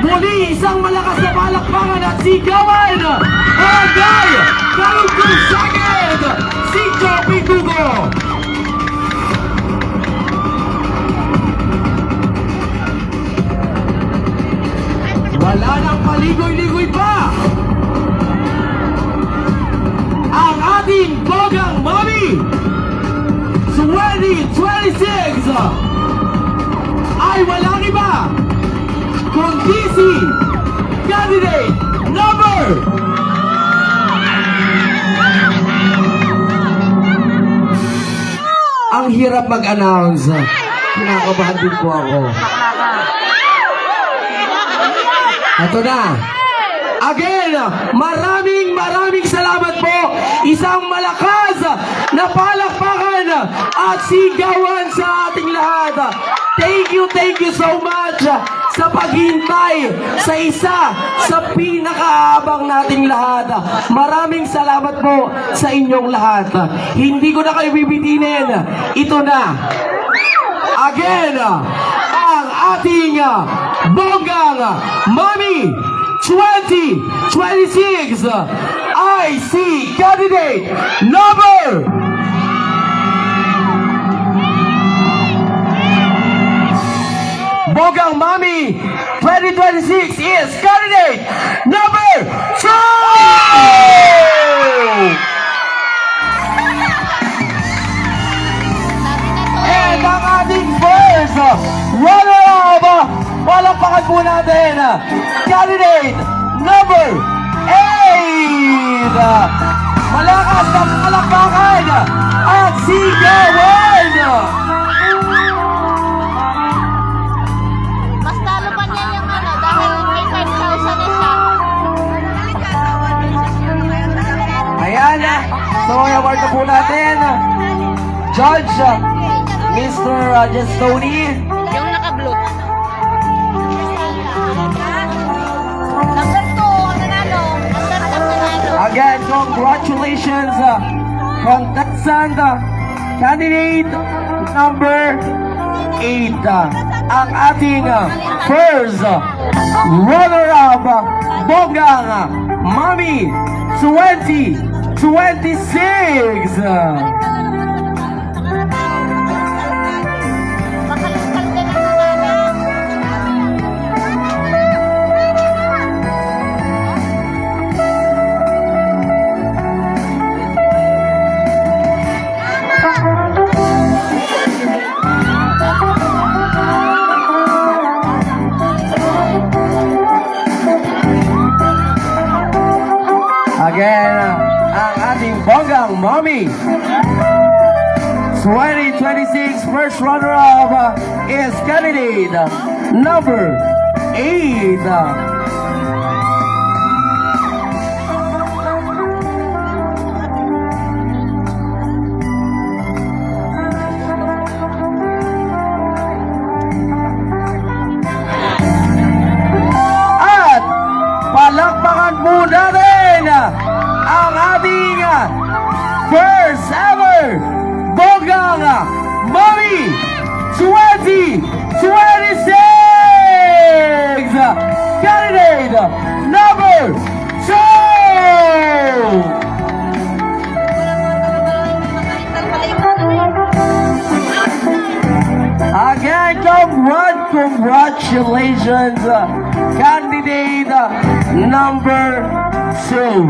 Muli isang malakas na palakpakan at sigawan! Barangay Karugtong Sakit! Si Joby Dugo! Wala nang paligoy-ligoy pa! Ang ating Bogang Mami 2026 ay walang iba kundi si candidate number ang hirap mag-announce. Kinakabahan din po ako. Ito na. Again, maraming salamat po. Isang malakas na palakpakan at sigawan sa ating lahat. Thank you so much sa paghintay sa isa sa pinakaabang nating lahat. Maraming salamat po sa inyong lahat. Hindi ko na kayo bibitinin. Ito na. Again, ang ating Bogang Mami 2026 IC candidate number Bogang Mami 2026 is candidate number 2! And ang ating first runner-up, palakpakan po natin, candidate number 8! Malakas na palakpakan at sigawan! Mas talo pa niya yung dahil may 5,000 na siya. Ayan, so award na po natin, Judge Mr. Jestoni. Yung naka-blue. Number 2, nanalo. Number 2, nanalo. Again, congratulations, contestant candidate number 8. Ang ating first runner-up, Bogang Mami 2026. Makaluskal din ang nanalo. Again, ang ating Bogang Mami 2026 first runner-up is candidate number 8. At palakpakan po natin ang ating first ever Bogang Mami 2026 candidate number 2. Again, congratulations, candidate number 2.